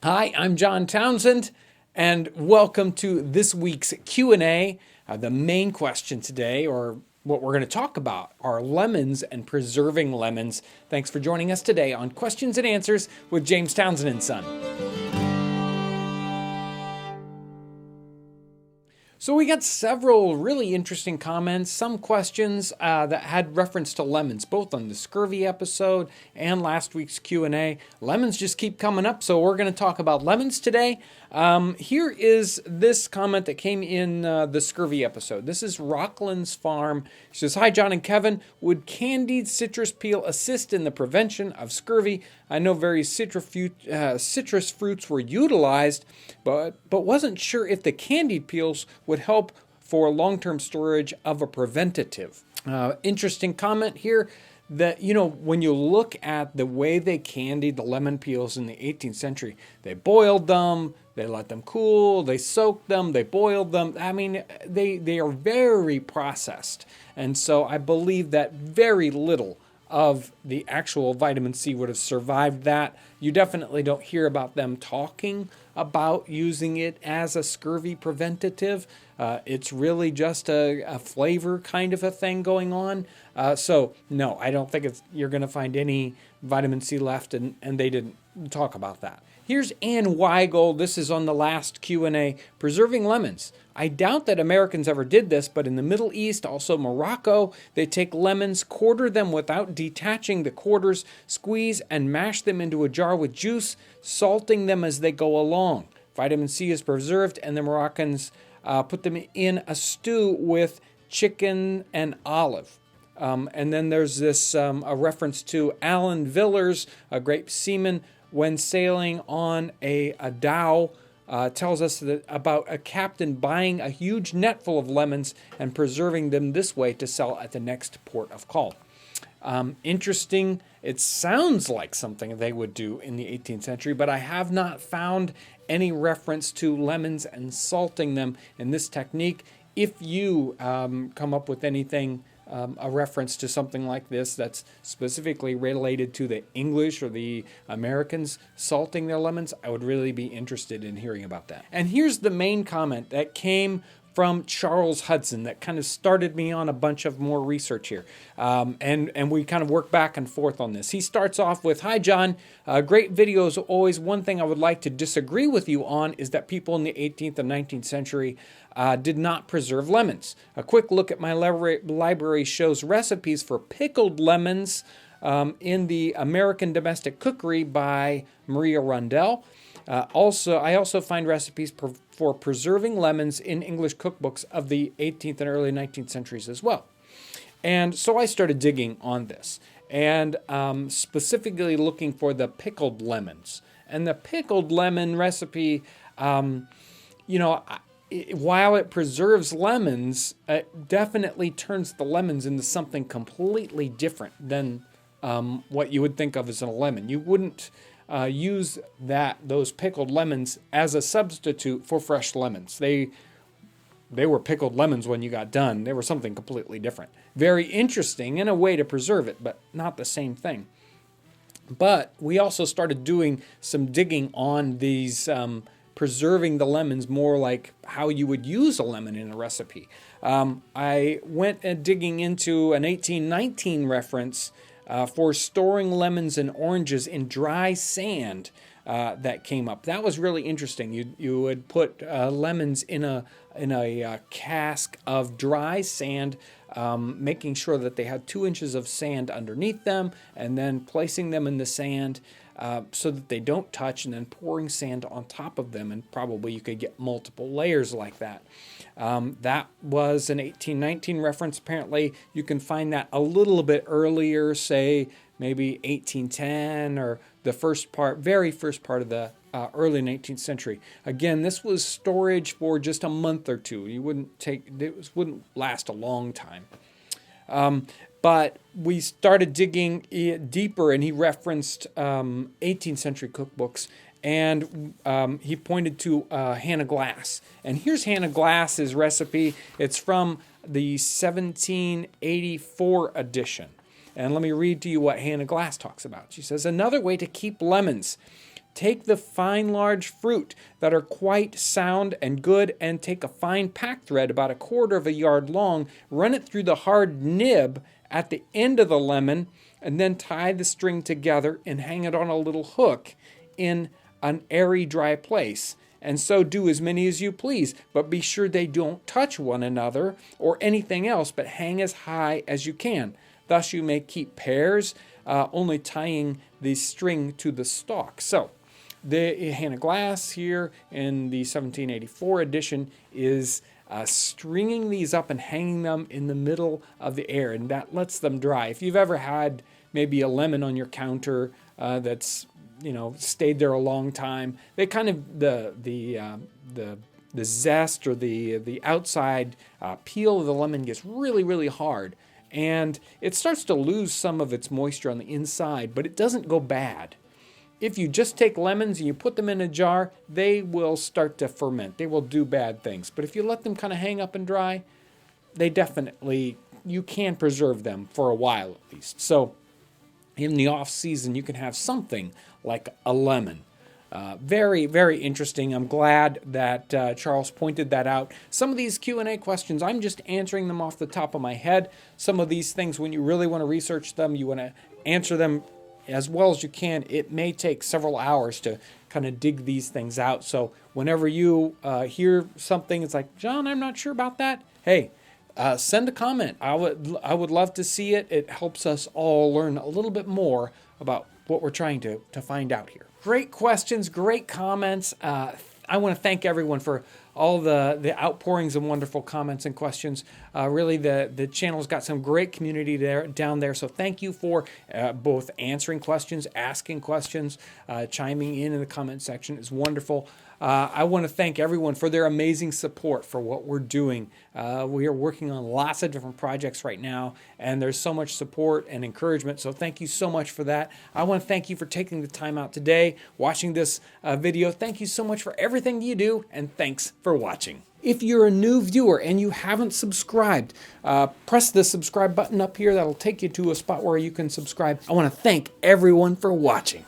Hi, I'm John Townsend, and welcome to this week's Q&A. The main question today, or what we're going to talk about, are lemons and preserving lemons. Thanks for joining us today on Questions and Answers with James Townsend and Son. So we got several really interesting comments, some questions that had reference to lemons, both on the scurvy episode and last week's Q&A. Lemons just keep coming up, so we're going to talk about lemons today. Here is this comment that came in the scurvy episode. This is Rockland's Farm. She says, "Hi, John and Kevin. Would candied citrus peel assist in the prevention of scurvy? I know various citrus fruits were utilized, but wasn't sure if the candied peels would help for long-term storage of a preventative." Interesting comment here. That, when you look at the way they candied the lemon peels in the 18th century, they boiled them, they let them cool, they soaked them, they boiled them. I mean, they are very processed. And so I believe that very little of the actual vitamin C would have survived that. You definitely don't hear about them talking about using it as a scurvy preventative. It's really just a flavor kind of a thing going on. So no, I don't think you're going to find any vitamin C left, and they didn't talk about that. Here's Ann Weigel. This is on the last Q&A. Preserving lemons. I doubt that Americans ever did this, but in the Middle East, also Morocco, they take lemons, quarter them without detaching the quarters, squeeze and mash them into a jar with juice, salting them as they go along. Vitamin C is preserved, and the Moroccans put them in a stew with chicken and olive. And then there's this a reference to Alan Villers, a great seaman, when sailing on a dhow, tells us about a captain buying a huge net full of lemons and preserving them this way to sell at the next port of call. Interesting. It sounds like something they would do in the 18th century, but I have not found any reference to lemons and salting them in this technique. If you come up with anything, a reference to something like this that's specifically related to the English or the Americans salting their lemons, I would really be interested in hearing about that. And here's the main comment that came from Charles Hudson that kind of started me on a bunch of more research here. And we kind of work back and forth on this. He starts off with, "Hi, John. Great videos always. One thing I would like to disagree with you on is that people in the 18th and 19th century did not preserve lemons. A quick look at my library shows recipes for pickled lemons in the American Domestic Cookery by Maria Rundell. I also find recipes for preserving lemons in English cookbooks of the 18th and early 19th centuries as well." And so I started digging on this, and specifically looking for the pickled lemons. And the pickled lemon recipe, while it preserves lemons, it definitely turns the lemons into something completely different than what you would think of as a lemon. You wouldn't use those pickled lemons as a substitute for fresh lemons. They were pickled lemons when you got done. They were something completely different. Very interesting in a way to preserve it, but not the same thing. But we also started doing some digging on these preserving the lemons, more like how you would use a lemon in a recipe. I went digging into an 1819 reference for storing lemons and oranges in dry sand that came up. That was really interesting. You would put lemons in a cask of dry sand, making sure that they had 2 inches of sand underneath them, and then placing them in the sand so that they don't touch, and then pouring sand on top of them, and probably you could get multiple layers like that. That was an 1819 reference. Apparently, you can find that a little bit earlier, say maybe 1810 or the very first part of the early 19th century. Again, this was storage for just a month or two. It wouldn't last a long time. But we started digging deeper, and he referenced 18th century cookbooks, and he pointed to Hannah Glass. And here's Hannah Glass's recipe. It's from the 1784 edition. And let me read to you what Hannah Glass talks about. She says, "Another way to keep lemons. take the fine large fruit that are quite sound and good and take a fine pack thread about 1/4 of a yard long, run it through the hard nib at the end of the lemon, and then tie the string together and hang it on a little hook in an airy, dry place. And so do as many as you please, but be sure they don't touch one another or anything else, but hang as high as you can. Thus you may keep pears, only tying the string to the stalk. So the Hannah Glass here in the 1784 edition is stringing these up and hanging them in the middle of the air, and that lets them dry. If you've ever had maybe a lemon on your counter that's stayed there a long time, they kind of the zest or the outside peel of the lemon gets really, really hard, and it starts to lose some of its moisture on the inside, but it doesn't go bad. If you just take lemons and you put them in a jar, they will start to ferment. They will do bad things. But if you let them kind of hang up and dry, you can preserve them for a while at least. So in the off season, you can have something like a lemon. Very, very interesting. I'm glad that Charles pointed that out. Some of these Q&A questions, I'm just answering them off the top of my head. Some of these things, when you really want to research them, you want to answer them as well as you can. It may take several hours to kind of dig these things out. So whenever you hear something, it's like, John, I'm not sure about that. Hey, send a comment. I would love to see it. It helps us all learn a little bit more about what we're trying to find out here. Great questions, great comments. I want to thank everyone for all the outpourings and wonderful comments and questions. Really, the channel's got some great community down there. So thank you for both answering questions, asking questions, chiming in the comment section. It's wonderful. I want to thank everyone for their amazing support for what we're doing. We are working on lots of different projects right now, and there's so much support and encouragement. So thank you so much for that. I want to thank you for taking the time out today, watching this video. Thank you so much for everything you do, and thanks for watching. If you're a new viewer and you haven't subscribed, press the subscribe button up here. That'll take you to a spot where you can subscribe. I want to thank everyone for watching.